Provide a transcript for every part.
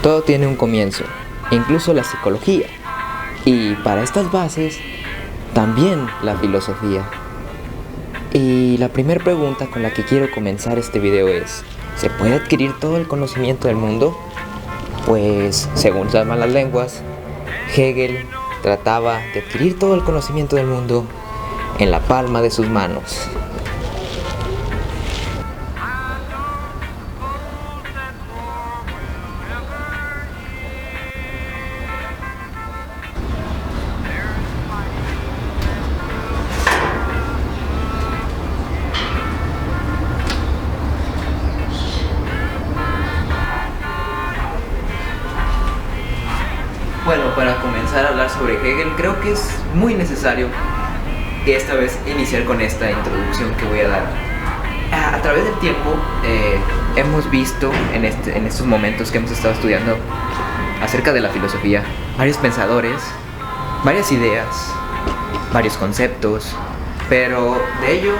Todo tiene un comienzo, incluso la psicología. Y para estas bases, también la filosofía. Y la primera pregunta con la que quiero comenzar este video es: ¿se puede adquirir todo el conocimiento del mundo? Pues, según las malas lenguas, Hegel trataba de adquirir todo el conocimiento del mundo en la palma de sus manos. Bueno, para comenzar a hablar sobre Hegel, creo que es muy necesario que esta vez iniciar con esta introducción que voy a dar. A través del tiempo hemos visto en estos momentos que hemos estado estudiando acerca de la filosofía varios pensadores, varias ideas, varios conceptos, pero de ellos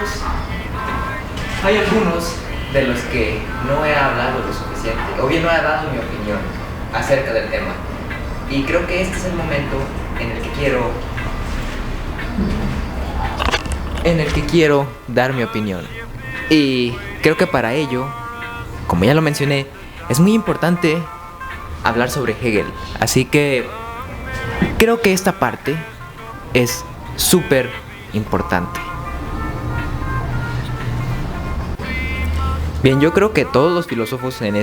hay algunos de los que no he hablado lo suficiente, o bien no he dado mi opinión acerca del tema. Y creo que este es el momento en el que quiero dar mi opinión. Y creo que para ello, como ya lo mencioné, es muy importante hablar sobre Hegel. Así que creo que esta parte es súper importante. Bien, yo creo que todos los filósofos en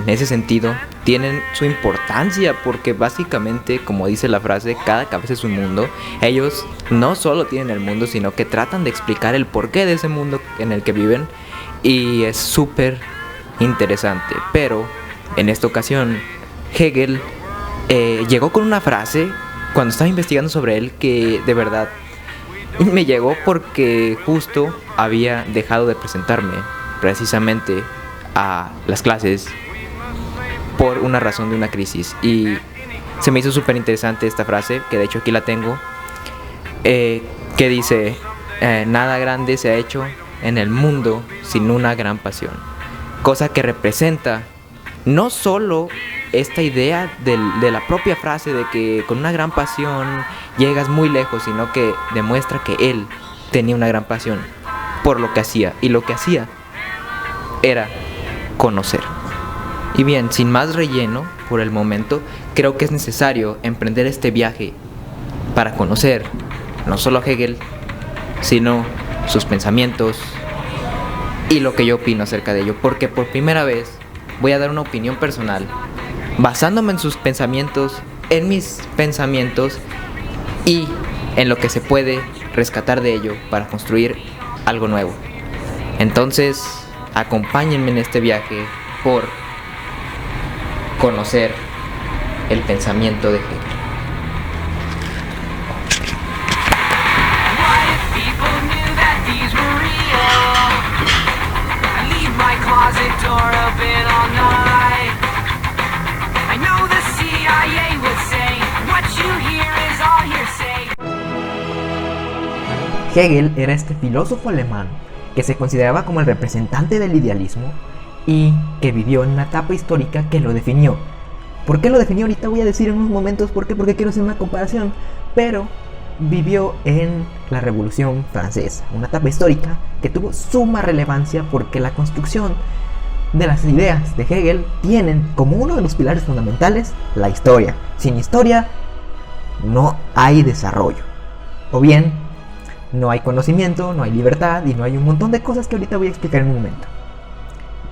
ese sentido tienen su importancia, porque básicamente, como dice la frase, cada cabeza es un mundo. Ellos no solo tienen el mundo, sino que tratan de explicar el porqué de ese mundo en el que viven, y es súper interesante. Pero en esta ocasión Hegel llegó con una frase cuando estaba investigando sobre él que de verdad me llegó, porque justo había dejado de presentarme precisamente a las clases por una razón de una crisis, y se me hizo súper interesante esta frase, que de hecho aquí la tengo, que dice: nada grande se ha hecho en el mundo sin una gran pasión. Cosa que representa no solo esta idea de la propia frase de que con una gran pasión llegas muy lejos, sino que demuestra que él tenía una gran pasión por lo que hacía, y lo que hacía era conocer. Y bien, sin más relleno por el momento, creo que es necesario emprender este viaje para conocer no solo a Hegel, sino sus pensamientos y lo que yo opino acerca de ello, porque por primera vez voy a dar una opinión personal basándome en sus pensamientos, en mis pensamientos y en lo que se puede rescatar de ello para construir algo nuevo. Entonces, acompáñenme en este viaje por conocer el pensamiento de Hegel. Hegel era este filósofo alemán que se consideraba como el representante del idealismo y que vivió en una etapa histórica que lo definió. ¿Por qué lo definió? Ahorita voy a decir en unos momentos por qué, porque quiero hacer una comparación. Pero vivió en la Revolución Francesa, una etapa histórica que tuvo suma relevancia porque la construcción de las ideas de Hegel tienen como uno de los pilares fundamentales la historia. Sin historia no hay desarrollo, o bien no hay conocimiento, no hay libertad y no hay un montón de cosas que ahorita voy a explicar en un momento.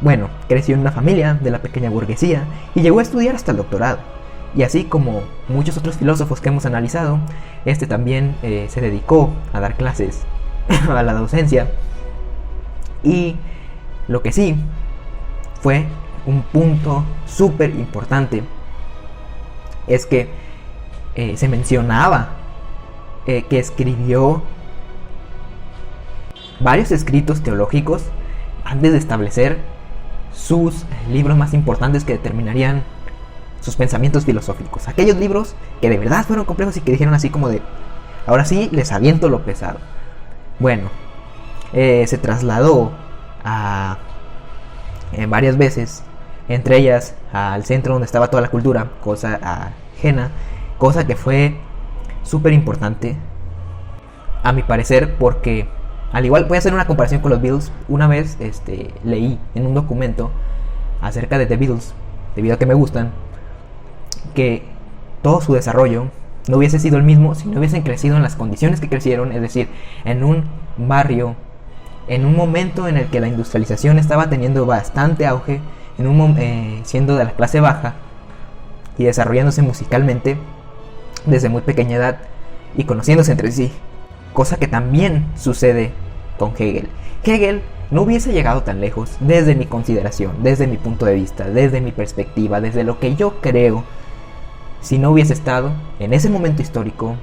Bueno, creció en una familia de la pequeña burguesía y llegó a estudiar hasta el doctorado. Y así como muchos otros filósofos que hemos analizado, este también se dedicó a dar clases a la docencia. Y lo que sí fue un punto súper importante es que se mencionaba que escribió varios escritos teológicos antes de establecer sus libros más importantes que determinarían sus pensamientos filosóficos. Aquellos libros que de verdad fueron complejos y que dijeron así como de: ahora sí, les aviento lo pesado. Bueno, se trasladó varias veces entre ellas al centro donde estaba toda la cultura, cosa ajena, cosa que fue súper importante a mi parecer, porque al igual voy a hacer una comparación con los Beatles. Una vez leí en un documento acerca de The Beatles, debido a que me gustan, que todo su desarrollo no hubiese sido el mismo si no hubiesen crecido en las condiciones que crecieron, es decir, en un barrio, en un momento en el que la industrialización estaba teniendo bastante auge, siendo de la clase baja y desarrollándose musicalmente desde muy pequeña edad y conociéndose entre sí, cosa que también sucede con Hegel. Hegel no hubiese llegado tan lejos desde mi consideración, desde mi punto de vista, desde mi perspectiva, desde lo que yo creo, si no hubiese estado en ese momento histórico,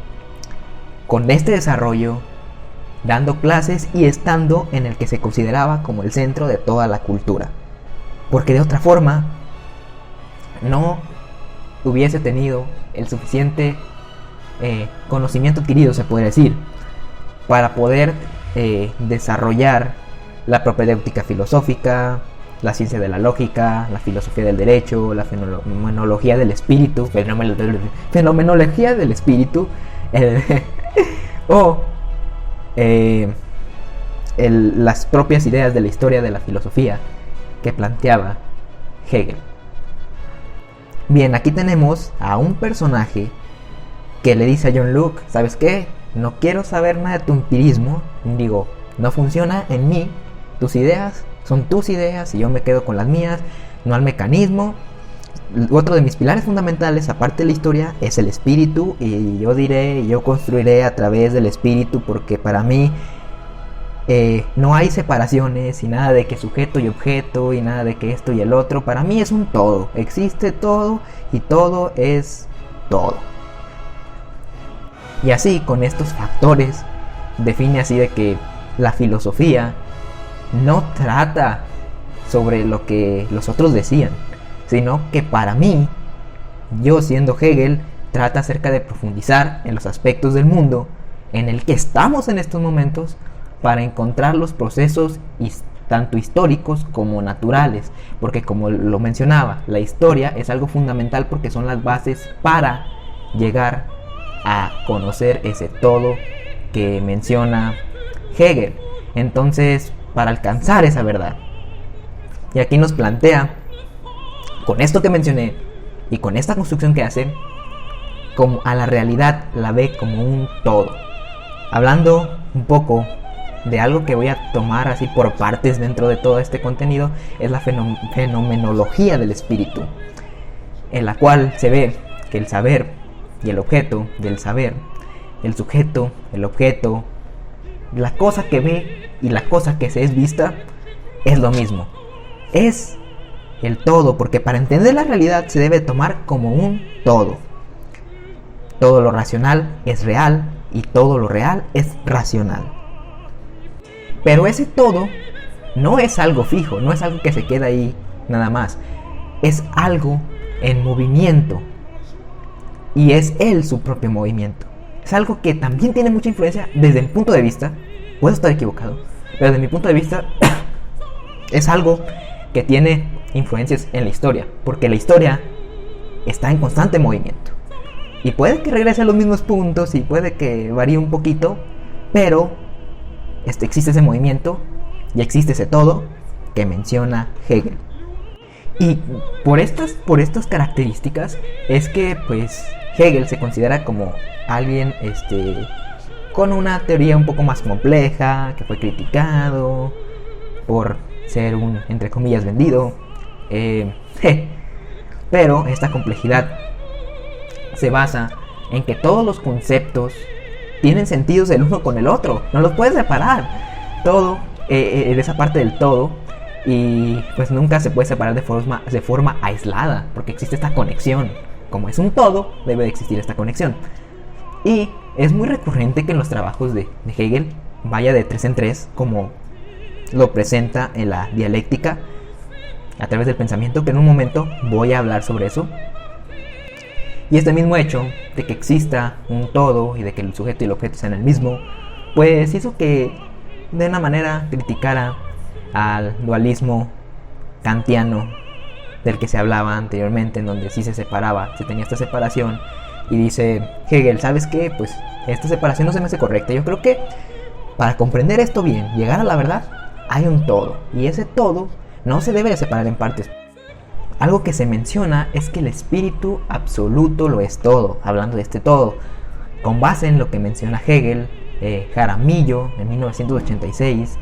con este desarrollo, dando clases y estando en el que se consideraba como el centro de toda la cultura. Porque de otra forma, no hubiese tenido el suficiente conocimiento adquirido, se podría decir, para poder desarrollar la propedéutica filosófica, la ciencia de la lógica, la filosofía del derecho, la fenomenología del espíritu, fenomenología del espíritu, o las propias ideas de la historia de la filosofía que planteaba Hegel. Bien, aquí tenemos a un personaje que le dice a John Locke: ¿sabes qué? No quiero saber nada de tu empirismo. Digo, no funciona en mí. Tus ideas son tus ideas y yo me quedo con las mías, no al mecanismo. Otro de mis pilares fundamentales, aparte de la historia, es el espíritu, y yo construiré a través del espíritu, porque para mí no hay separaciones y nada de que sujeto y objeto y nada de que esto y el otro. Para mí es un todo, existe todo y todo es todo. Y así, con estos factores, define así de que la filosofía no trata sobre lo que los otros decían, sino que para mí, yo siendo Hegel, trata acerca de profundizar en los aspectos del mundo en el que estamos en estos momentos, para encontrar los procesos tanto históricos como naturales, porque como lo mencionaba, la historia es algo fundamental porque son las bases para llegar a conocer ese todo que menciona Hegel. Entonces, para alcanzar esa verdad, y aquí nos plantea, con esto que mencioné y con esta construcción que hace, como a la realidad la ve como un todo. Hablando un poco de algo que voy a tomar así por partes dentro de todo este contenido, es la fenomenología del espíritu, en la cual se ve que el saber y el objeto del saber, el sujeto, el objeto, la cosa que ve y la cosa que se es vista, es lo mismo, es el todo, porque para entender la realidad se debe tomar como un todo. Todo lo racional es real y todo lo real es racional. Pero ese todo no es algo fijo, no es algo que se queda ahí nada más. Es algo en movimiento. Y es él su propio movimiento. Es algo que también tiene mucha influencia desde mi punto de vista. Puedo estar equivocado, pero desde mi punto de vista es algo que tiene influencias en la historia. Porque la historia está en constante movimiento. Y puede que regrese a los mismos puntos y puede que varíe un poquito, pero existe ese movimiento y existe ese todo que menciona Hegel. Y por estas características es que pues Hegel se considera como alguien con una teoría un poco más compleja, que fue criticado por ser un, entre comillas, vendido. Pero esta complejidad se basa en que todos los conceptos tienen sentidos el uno con el otro, no los puedes separar. Todo, de esa parte del todo, y pues nunca se puede separar de forma aislada, porque existe esta conexión. Como es un todo, debe de existir esta conexión. Y es muy recurrente que en los trabajos de Hegel vaya de 3 en 3, como lo presenta en la dialéctica a través del pensamiento, que en un momento voy a hablar sobre eso. Y este mismo hecho de que exista un todo y de que el sujeto y el objeto sean el mismo, pues hizo que de una manera criticara al dualismo kantiano del que se hablaba anteriormente, en donde sí se separaba, se tenía esta separación. Y dice Hegel, ¿sabes qué? Pues esta separación no se me hace correcta. Yo creo que para comprender esto bien, llegar a la verdad, hay un todo. Y ese todo no se debe de separar en partes. Algo que se menciona es que el espíritu absoluto lo es todo, hablando de este todo. Con base en lo que menciona Hegel, Jaramillo, en 1986,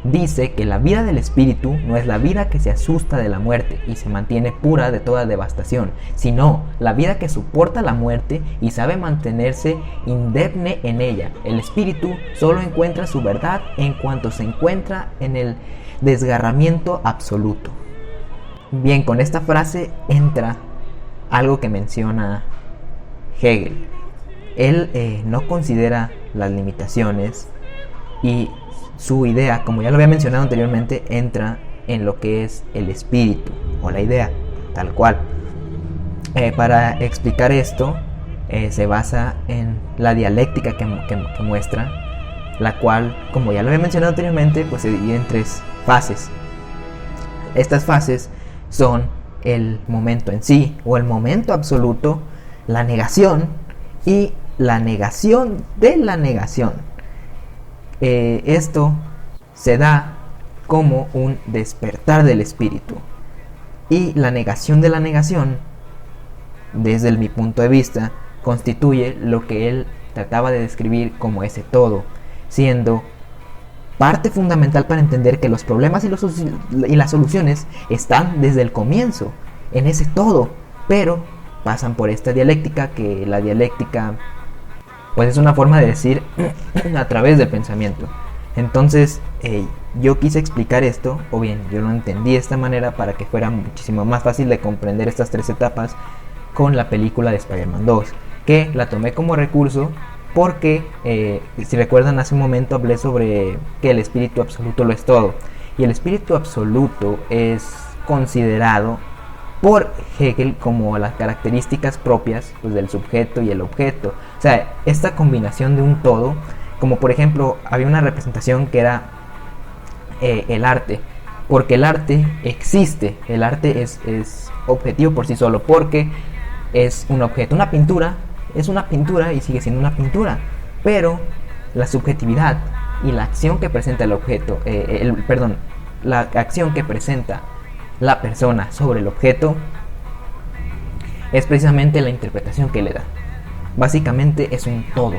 dice que la vida del espíritu no es la vida que se asusta de la muerte y se mantiene pura de toda devastación, sino la vida que soporta la muerte y sabe mantenerse indemne en ella. El espíritu solo encuentra su verdad en cuanto se encuentra en el desgarramiento absoluto. Bien, con esta frase entra algo que menciona Hegel. Él no considera las limitaciones y su idea, como ya lo había mencionado anteriormente, entra en lo que es el espíritu o la idea, tal cual. Para explicar esto, se basa en la dialéctica que muestra, la cual, como ya lo había mencionado anteriormente, pues se divide en 3 fases. Estas fases son el momento en sí o el momento absoluto, la negación y la negación de la negación. Esto se da como un despertar del espíritu, y la negación de la negación, desde mi punto de vista, constituye lo que él trataba de describir como ese todo, siendo parte fundamental para entender que los problemas y las soluciones están desde el comienzo, en ese todo, pero pasan por esta dialéctica, que la dialéctica pues es una forma de decir a través del pensamiento. Entonces yo quise explicar esto, o bien yo lo entendí de esta manera para que fuera muchísimo más fácil de comprender estas 3 etapas con la película de Spider-Man 2, que la tomé como recurso porque, si recuerdan, hace un momento hablé sobre que el espíritu absoluto lo es todo, y el espíritu absoluto es considerado por Hegel como las características propias, pues, del sujeto y el objeto. O sea, esta combinación de un todo, como por ejemplo había una representación que era el arte, porque el arte existe, el arte es objetivo por sí solo, porque es un objeto. Una pintura es una pintura y sigue siendo una pintura, pero la subjetividad y la acción que presenta el objeto, la acción que presenta la persona sobre el objeto es precisamente la interpretación que le da. Básicamente es un todo.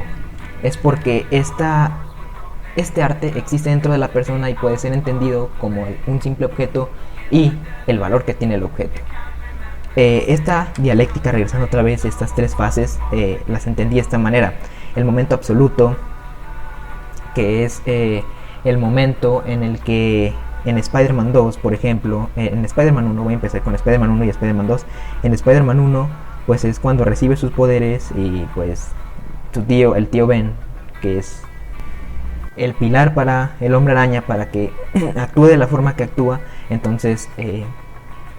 Es porque este arte existe dentro de la persona y puede ser entendido como un simple objeto y el valor que tiene el objeto. Esta dialéctica, regresando otra vez, estas 3 fases, las entendí de esta manera. El momento absoluto, que es el momento en el que en Spider-Man 2, por ejemplo, en Spider-Man 1, voy a empezar con Spider-Man 1 y Spider-Man 2. En Spider-Man 1, pues es cuando recibe sus poderes y pues el tío Ben, que es el pilar para el Hombre Araña para que actúe de la forma que actúa. Entonces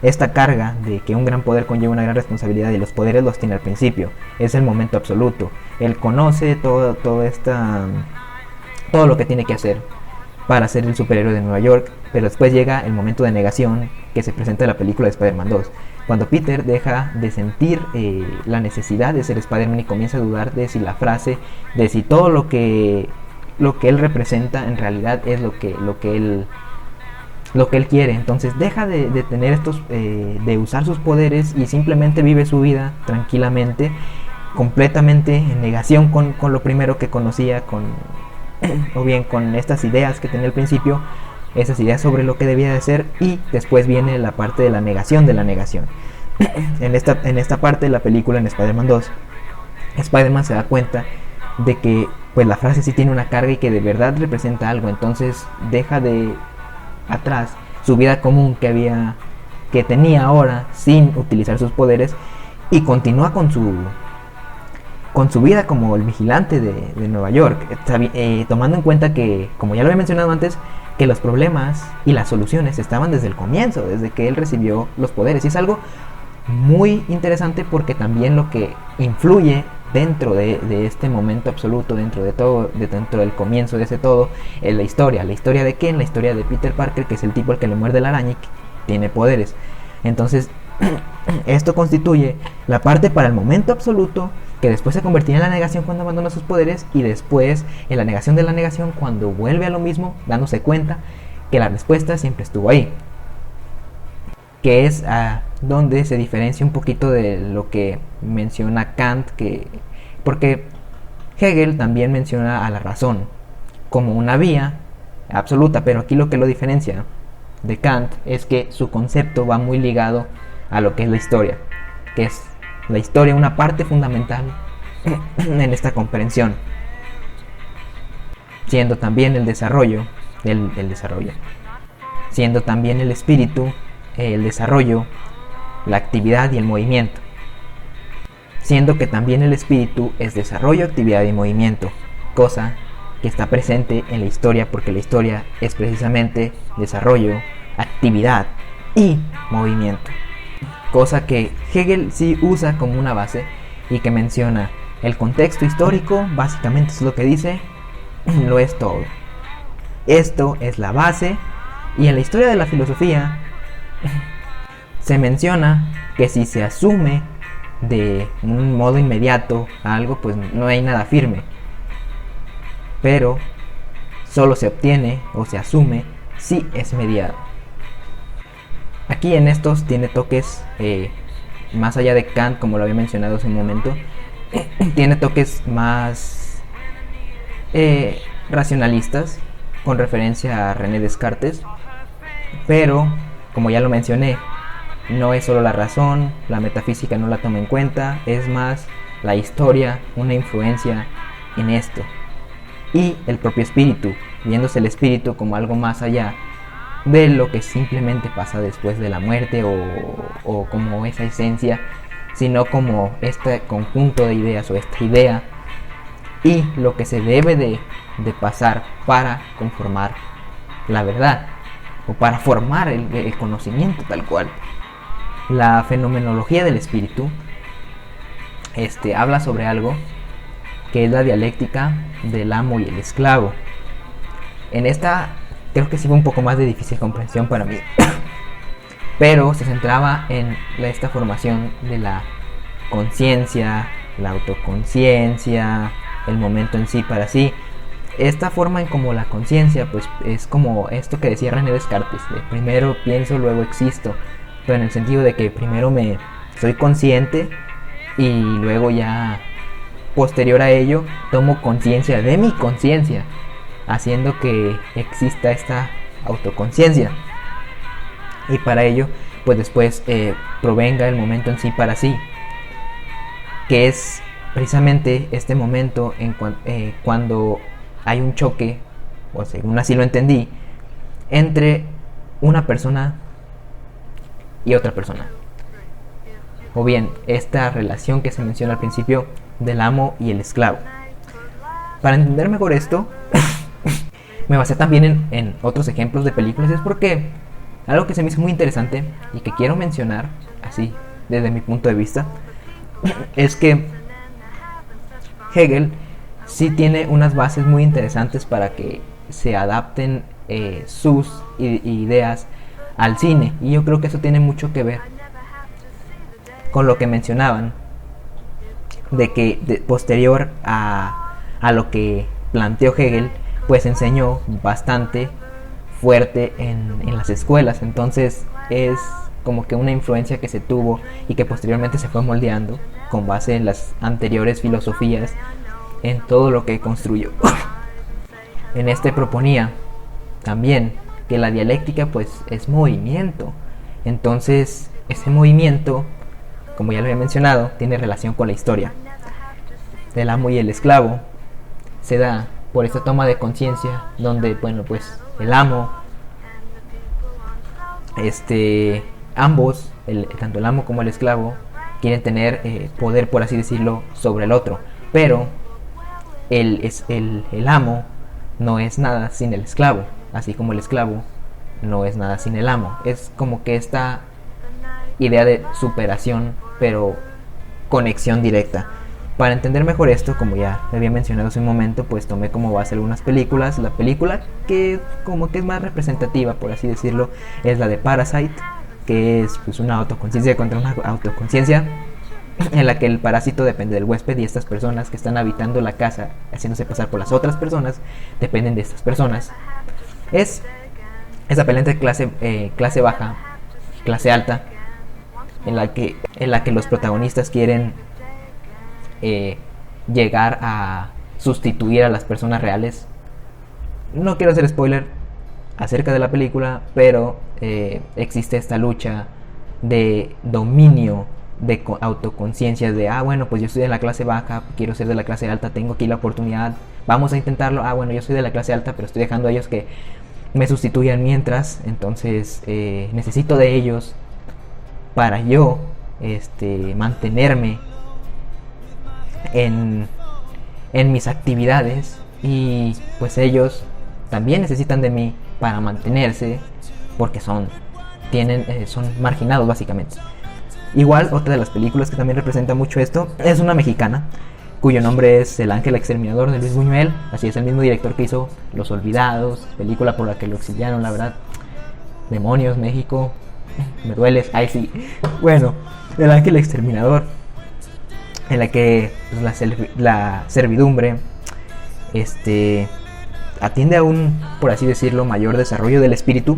esta carga de que un gran poder conlleva una gran responsabilidad y los poderes los tiene al principio, es el momento absoluto. Él conoce todo lo que tiene que hacer para ser el superhéroe de Nueva York, pero después llega el momento de negación que se presenta en la película de Spider-Man 2, cuando Peter deja de sentir la necesidad de ser Spider-Man y comienza a dudar de si la frase, de si todo lo que él representa en realidad es lo que él quiere. Entonces deja de tener de usar sus poderes y simplemente vive su vida tranquilamente, completamente en negación con lo primero que conocía, o bien con estas ideas que tenía al principio, esas ideas sobre lo que debía de ser, y después viene la parte de la negación de la negación. En esta parte de la película, en Spider-Man 2, Spider-Man se da cuenta de que pues la frase sí tiene una carga y que de verdad representa algo. Entonces deja de atrás su vida común que tenía ahora sin utilizar sus poderes, y continúa con su vida como el vigilante de Nueva York, tomando en cuenta que, como ya lo había mencionado antes, que los problemas y las soluciones estaban desde el comienzo, desde que él recibió los poderes. Y es algo muy interesante porque también lo que influye dentro de este momento absoluto, dentro del comienzo de ese todo, es la historia. ¿La historia de quién? La historia de Peter Parker, que es el tipo al que le muerde la araña y que tiene poderes. Entonces, esto constituye la parte para el momento absoluto, que después se convertirá en la negación cuando abandona sus poderes, y después en la negación de la negación cuando vuelve a lo mismo, dándose cuenta que la respuesta siempre estuvo ahí. Que es donde se diferencia un poquito de lo que menciona Kant, porque Hegel también menciona a la razón como una vía absoluta, pero aquí lo que lo diferencia de Kant es que su concepto va muy ligado a lo que es la historia, que es la historia una parte fundamental en esta comprensión, siendo también el desarrollo, siendo también el espíritu, el desarrollo, la actividad y el movimiento, siendo que también el espíritu es desarrollo, actividad y movimiento, cosa que está presente en la historia, porque la historia es precisamente desarrollo, actividad y movimiento, cosa que Hegel sí usa como una base y que menciona el contexto histórico. Básicamente es lo que dice, lo es todo. Esto es la base, y en la historia de la filosofía se menciona que si se asume de un modo inmediato algo, pues no hay nada firme, pero solo se obtiene o se asume si es mediado. Aquí en estos tiene toques, más allá de Kant, como lo había mencionado hace un momento, tiene toques más racionalistas, con referencia a René Descartes, pero como ya lo mencioné, no es solo la razón, la metafísica no la toma en cuenta, es más la historia una influencia en esto, y el propio espíritu, viéndose el espíritu como algo más allá de lo que simplemente pasa después de la muerte o como esa esencia, sino como este conjunto de ideas o esta idea, y lo que se debe de pasar para conformar la verdad o para formar el conocimiento tal cual. La fenomenología del espíritu habla sobre algo que es la dialéctica del amo y el esclavo. En esta creo que sí fue un poco más de difícil comprensión para mí, pero se centraba en esta formación de la conciencia, la autoconciencia, el momento en sí para sí. Esta forma en como la conciencia pues es como esto que decía René Descartes, de primero pienso, luego existo, pero en el sentido de que primero soy consciente y luego ya posterior a ello tomo conciencia de mi conciencia, haciendo que exista esta autoconciencia, y para ello pues después provenga el momento en sí para sí, que es precisamente este momento cuando hay un choque, o según así lo entendí, entre una persona y otra persona, o bien esta relación que se menciona al principio del amo y el esclavo. Para entender mejor esto me basé también en otros ejemplos de películas, es porque algo que se me hizo muy interesante y que quiero mencionar así desde mi punto de vista es que Hegel sí tiene unas bases muy interesantes para que se adapten sus ideas al cine, y yo creo que eso tiene mucho que ver con lo que mencionaban de que posterior a lo que planteó Hegel, pues enseñó bastante fuerte en las escuelas. Entonces es como que una influencia que se tuvo y que posteriormente se fue moldeando con base en las anteriores filosofías, en todo lo que construyó. En este proponía también que la dialéctica pues es movimiento. Entonces ese movimiento, como ya lo había mencionado, tiene relación con la historia. El amo y el esclavo se da por esta toma de conciencia donde, bueno, pues el amo, ambos, tanto el amo como el esclavo, quieren tener poder, por así decirlo, sobre el otro, pero el amo no es nada sin el esclavo, así como el esclavo no es nada sin el amo. Es como que esta idea de superación, pero conexión directa. Para entender mejor esto, como ya había mencionado hace un momento, pues tomé como base algunas películas. La película que como que es más representativa, por así decirlo, es la de Parasite, que es pues una autoconciencia contra una autoconciencia, en la que el parásito depende del huésped y estas personas que están habitando la casa, haciéndose pasar por las otras personas, dependen de estas personas. Es esa pelea entre clase baja, clase alta, en la que los protagonistas quieren llegar a sustituir a las personas reales. No quiero hacer spoiler acerca de la película, pero existe esta lucha de dominio, de autoconciencia, de bueno, pues yo soy de la clase baja, quiero ser de la clase alta, tengo aquí la oportunidad, vamos a intentarlo. Bueno, yo soy de la clase alta, pero estoy dejando a ellos que me sustituyan mientras, entonces necesito de ellos para yo mantenerme en mis actividades, y pues ellos también necesitan de mí para mantenerse, porque son marginados básicamente. Igual, otra de las películas que también representa mucho esto es una mexicana cuyo nombre es El Ángel Exterminador, de Luis Buñuel. Así es, el mismo director que hizo Los Olvidados, película por la que lo exiliaron, la verdad. Demonios, México, me dueles, ay sí. Bueno, El Ángel Exterminador, en la que pues, la servidumbre atiende a un, por así decirlo, mayor desarrollo del espíritu,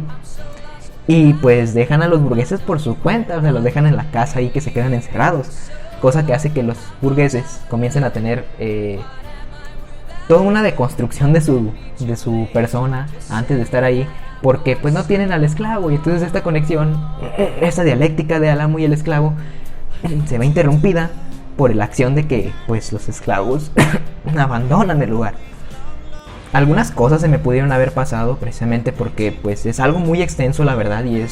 y pues dejan a los burgueses por su cuenta, o sea, los dejan en la casa y que se quedan encerrados, cosa que hace que los burgueses comiencen a tener toda una deconstrucción de su persona antes de estar ahí, porque pues no tienen al esclavo, y entonces esta conexión, esta dialéctica de al amo y el esclavo se ve interrumpida por la acción de que pues los esclavos abandonan el lugar. Algunas cosas se me pudieron haber pasado precisamente porque pues es algo muy extenso, la verdad, y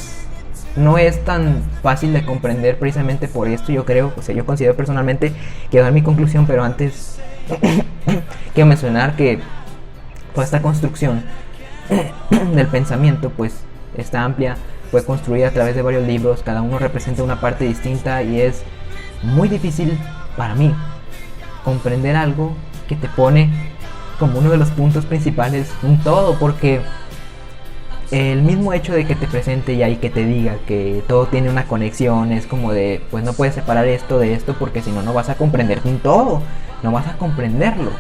no es tan fácil de comprender precisamente por esto. Yo creo, o sea, yo considero personalmente, quiero dar mi conclusión, pero antes quiero mencionar que toda esta construcción del pensamiento pues está amplia, fue construida a través de varios libros, cada uno representa una parte distinta, y es muy difícil para mí comprender algo que te pone como uno de los puntos principales un todo, porque el mismo hecho de que te presente y que te diga que todo tiene una conexión es como de, pues no puedes separar esto de esto, porque si no, no vas a comprender un todo, no vas a comprenderlo.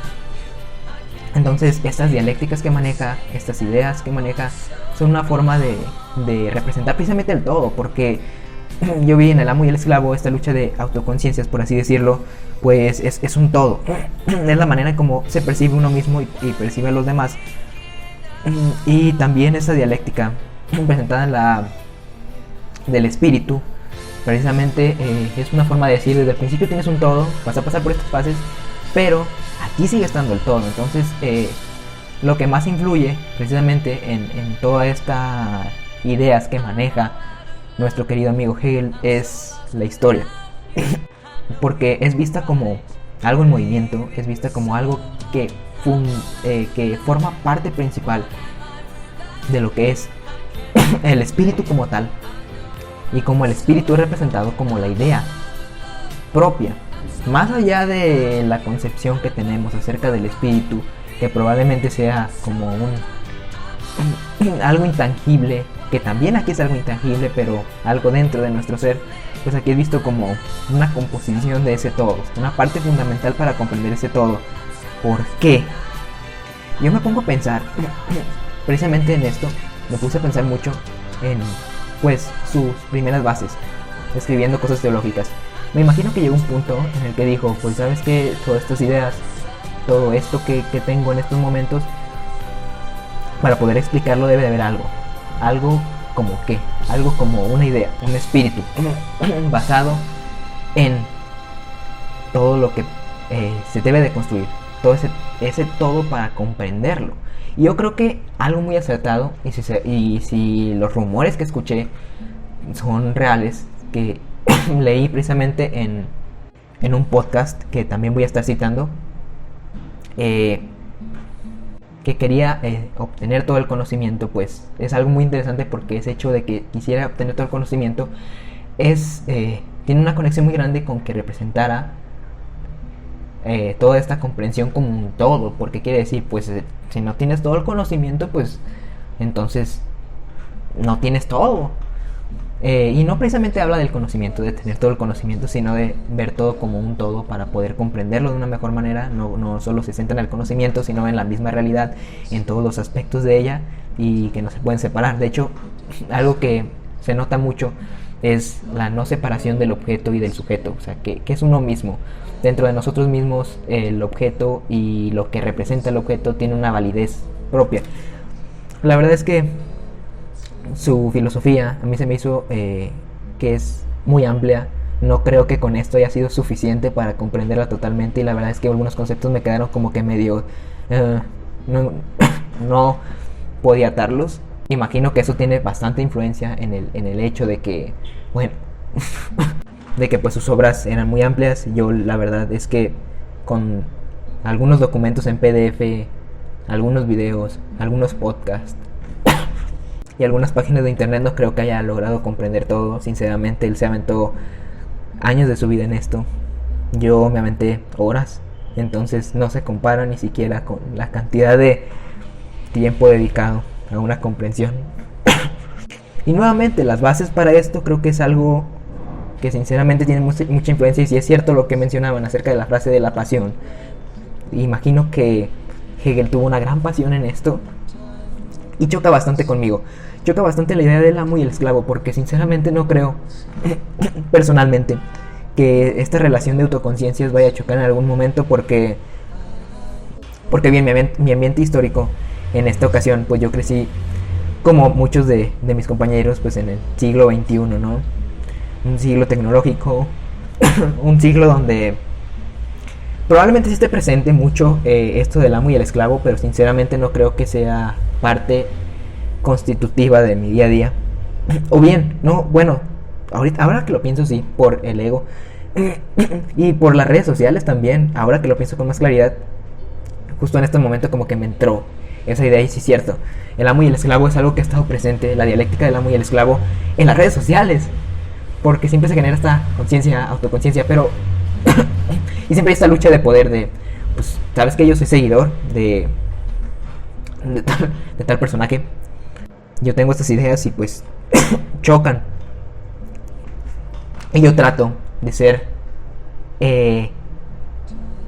Entonces estas dialécticas que maneja, estas ideas que maneja, son una forma de representar precisamente el todo, porque yo vi en El Amo y el Esclavo esta lucha de autoconciencias, por así decirlo, pues es un todo. Es la manera en cómo se percibe uno mismo y percibe a los demás. Y también esa dialéctica presentada en la del espíritu, precisamente es una forma de decir, desde el principio tienes un todo, vas a pasar por estas fases, pero aquí sigue estando el todo. Entonces lo que más influye precisamente en todas estas ideas que maneja nuestro querido amigo Hegel es la historia, porque es vista como algo en movimiento, es vista como algo que forma parte principal de lo que es el espíritu como tal, y como el espíritu es representado como la idea propia, más allá de la concepción que tenemos acerca del espíritu, que probablemente sea como algo intangible, que también aquí es algo intangible, pero algo dentro de nuestro ser, pues aquí es visto como una composición de ese todo, una parte fundamental para comprender ese todo. ¿Por qué? Yo me pongo a pensar precisamente en esto, me puse a pensar mucho en pues sus primeras bases, escribiendo cosas teológicas. Me imagino que llegó un punto en el que dijo, pues sabes que todas estas ideas, todo esto que tengo en estos momentos, para poder explicarlo debe de haber algo como qué, algo como una idea, un espíritu basado en todo lo que se debe de construir, todo ese todo para comprenderlo. Y yo creo que algo muy acertado, y si los rumores que escuché son reales, que leí precisamente en un podcast que también voy a estar citando, que quería obtener todo el conocimiento, pues es algo muy interesante, porque ese hecho de que quisiera obtener todo el conocimiento tiene una conexión muy grande con que representara toda esta comprensión como un todo, porque quiere decir, pues si no tienes todo el conocimiento, pues entonces no tienes todo. Y no precisamente habla del conocimiento, de tener todo el conocimiento, sino de ver todo como un todo para poder comprenderlo de una mejor manera. No solo se centra en el conocimiento, sino en la misma realidad, en todos los aspectos de ella y que no se pueden separar. De hecho, algo que se nota mucho es la no separación del objeto y del sujeto, o sea, que es uno mismo. Dentro de nosotros mismos, el objeto y lo que representa el objeto tiene una validez propia. La verdad es que su filosofía a mí se me hizo que es muy amplia. No creo que con esto haya sido suficiente para comprenderla totalmente, y la verdad es que algunos conceptos me quedaron como que medio no, no podía atarlos. Imagino que eso tiene bastante influencia en el hecho de que, bueno, de que pues sus obras eran muy amplias. Yo la verdad es que con algunos documentos en PDF, algunos videos, algunos podcasts y algunas páginas de internet no creo que haya logrado comprender todo. Sinceramente, él se aventó años de su vida en esto. Yo me aventé horas, entonces no se compara ni siquiera con la cantidad de tiempo dedicado a una comprensión. Y nuevamente, las bases para esto creo que es algo que sinceramente tiene mucha influencia. Y si es cierto lo que mencionaban acerca de la frase de la pasión, imagino que Hegel tuvo una gran pasión en esto y choca bastante conmigo. Choca bastante la idea del amo y el esclavo, porque sinceramente no creo personalmente que esta relación de autoconciencias vaya a chocar en algún momento, porque bien, mi ambiente histórico en esta ocasión, pues yo crecí como muchos de mis compañeros pues en el siglo XXI, ¿no? Un siglo tecnológico, un siglo donde probablemente sí esté presente mucho esto del amo y el esclavo, pero sinceramente no creo que sea parte constitutiva de mi día a día. O bien, no, bueno, ahora que lo pienso, sí, por el ego y por las redes sociales también. Ahora que lo pienso con más claridad, justo en este momento como que me entró esa idea. Y sí es cierto, el amo y el esclavo es algo que ha estado presente, la dialéctica del amo y el esclavo, en las redes sociales, porque siempre se genera esta conciencia, autoconciencia, pero y siempre hay esta lucha de poder de, pues, sabes que yo soy seguidor de tal personaje, yo tengo estas ideas y pues chocan, y yo trato de ser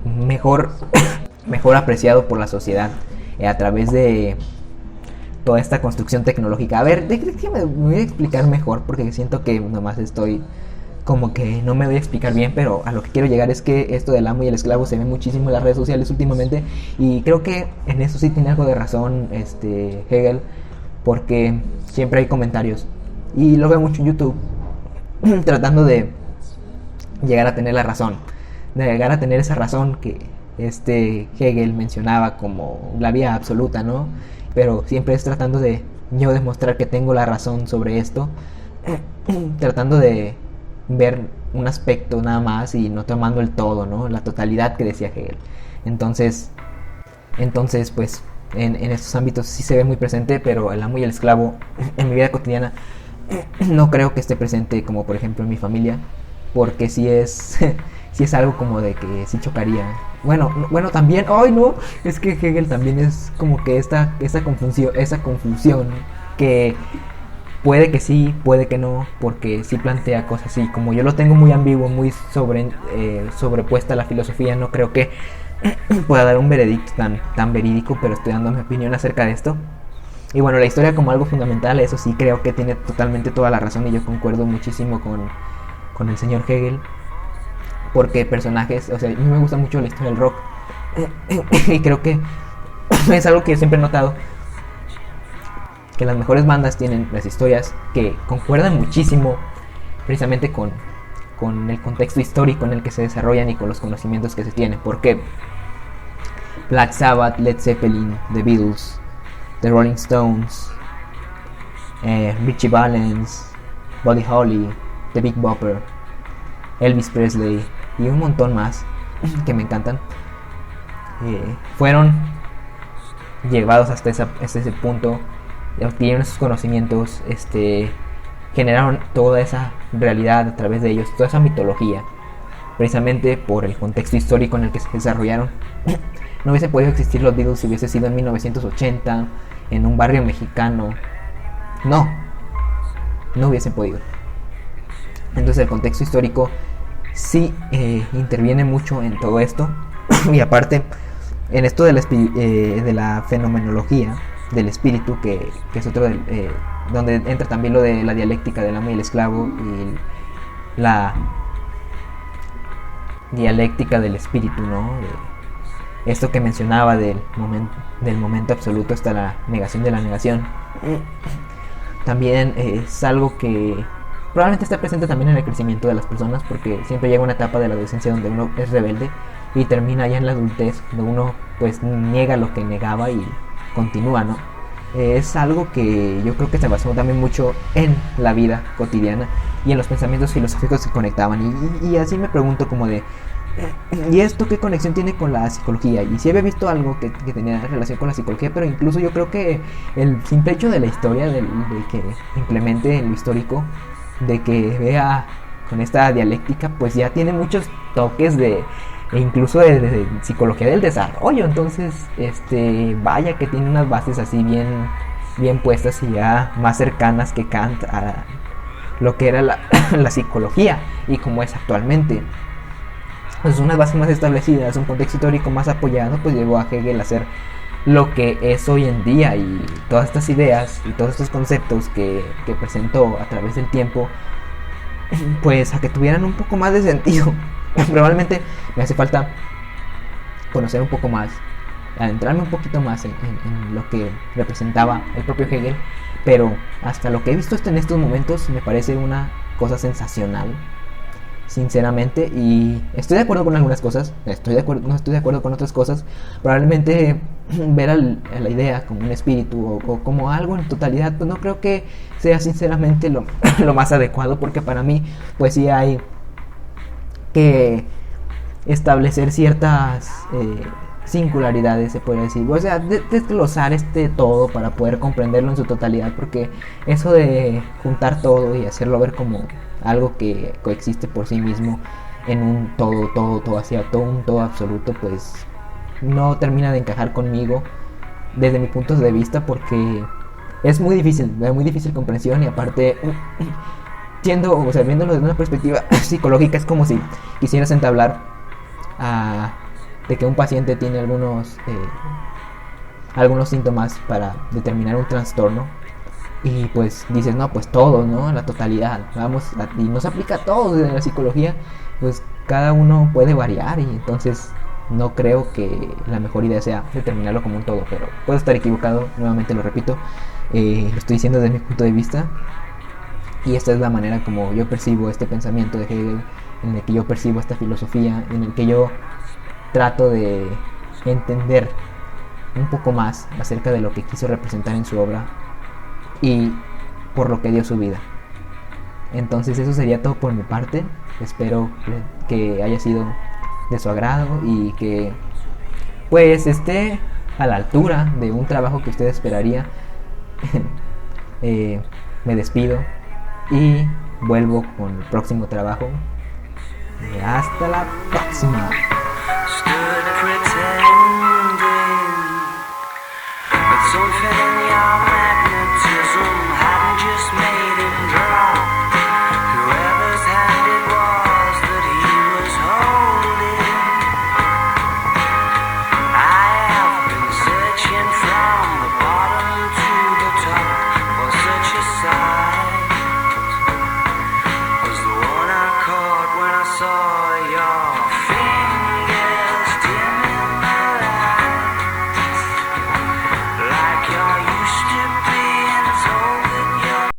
mejor apreciado por la sociedad a través de toda esta construcción tecnológica. A ver, déjame, me voy a explicar mejor, porque siento que nomás estoy como que no me voy a explicar bien, pero a lo que quiero llegar es que esto del amo y el esclavo se ve muchísimo en las redes sociales últimamente, y creo que en eso sí tiene algo de razón Hegel, porque siempre hay comentarios, y lo veo mucho en YouTube, tratando de llegar a tener la razón, de llegar a tener esa razón que Hegel mencionaba como la vía absoluta, ¿no? Pero siempre es tratando de yo demostrar que tengo la razón sobre esto, tratando de ver un aspecto nada más y no tomando el todo, ¿no? La totalidad que decía Hegel. Entonces pues en estos ámbitos sí se ve muy presente, pero el amo y el esclavo en mi vida cotidiana no creo que esté presente, como por ejemplo en mi familia, porque sí es algo como de que sí chocaría. Bueno, también, ¡ay no! Es que Hegel también es como que esa confusión que puede que sí, puede que no, porque sí plantea cosas así. Como yo lo tengo muy ambiguo, muy sobrepuesta a la filosofía, no creo que pueda dar un veredicto tan verídico, pero estoy dando mi opinión acerca de esto. Y bueno, la historia como algo fundamental, eso sí creo que tiene totalmente toda la razón, y yo concuerdo muchísimo con el señor Hegel, porque personajes, o sea, a mí me gusta mucho la historia del rock y creo que es algo que yo siempre he notado, que las mejores bandas tienen las historias que concuerdan muchísimo precisamente con el contexto histórico en el que se desarrollan y con los conocimientos que se tienen. Porque Black Sabbath, Led Zeppelin, The Beatles, The Rolling Stones, Richie Valens, Buddy Holly, The Big Bopper, Elvis Presley y un montón más que me encantan, fueron llevados hasta ese punto, obtuvieron esos conocimientos, generaron toda esa realidad a través de ellos, toda esa mitología, precisamente por el contexto histórico en el que se desarrollaron. No hubiese podido existir los Beatles si hubiese sido en 1980, en un barrio mexicano. No hubiesen podido. Entonces el contexto histórico sí interviene mucho en todo esto. Y aparte, en esto de la fenomenología del espíritu, que es otro donde entra también lo de la dialéctica del amo y el esclavo, y la dialéctica del espíritu, ¿no? Esto que mencionaba del momento absoluto hasta la negación de la negación. También es algo que probablemente está presente también en el crecimiento de las personas, porque siempre llega una etapa de la adolescencia donde uno es rebelde y termina ya en la adultez, donde uno pues niega lo que negaba y continúa, ¿no? Es algo que yo creo que se basó también mucho en la vida cotidiana y en los pensamientos filosóficos que conectaban. Y así me pregunto como de, ¿y esto qué conexión tiene con la psicología? Y si había visto algo que tenía relación con la psicología, pero incluso yo creo que el simple hecho de la historia, de que implemente en lo histórico, de que vea con esta dialéctica, pues ya tiene muchos toques e incluso de psicología del desarrollo. Entonces, vaya que tiene unas bases así bien puestas y ya más cercanas que Kant a lo que era la psicología y como es actualmente. Pues unas bases más establecidas, un contexto histórico más apoyado, pues llevó a Hegel a ser lo que es hoy en día, y todas estas ideas y todos estos conceptos que presentó a través del tiempo, pues a que tuvieran un poco más de sentido. Probablemente me hace falta conocer un poco más, adentrarme un poquito más en lo que representaba el propio Hegel, pero hasta lo que he visto en estos momentos me parece una cosa sensacional, sinceramente. Y estoy de acuerdo con algunas cosas, no estoy de acuerdo con otras cosas. Probablemente ver a la idea como un espíritu o como algo en totalidad, pues no creo que sea sinceramente lo más adecuado, porque para mí pues sí hay que establecer ciertas singularidades, se puede decir, o sea, desglosar todo para poder comprenderlo en su totalidad, porque eso de juntar todo y hacerlo ver como algo que coexiste por sí mismo en un todo hacia un todo absoluto, pues no termina de encajar conmigo desde mi punto de vista, porque es muy difícil, de muy difícil comprensión. Y aparte, viéndolo desde una perspectiva psicológica, es como si quisieras entablar de que un paciente tiene algunos síntomas para determinar un trastorno, y pues dices, no, pues todo, ¿no? La totalidad, y no se aplica a todo desde la psicología, pues cada uno puede variar, y entonces no creo que la mejor idea sea determinarlo como un todo, pero puedo estar equivocado, nuevamente lo repito, lo estoy diciendo desde mi punto de vista, y esta es la manera como yo percibo este pensamiento de Hegel, en el que yo percibo esta filosofía, en el que yo trato de entender un poco más acerca de lo que quiso representar en su obra y por lo que dio su vida. Entonces eso sería todo por mi parte. Espero que haya sido de su agrado y que pues esté a la altura de un trabajo que usted esperaría. Me despido y vuelvo con el próximo trabajo. Hasta la próxima.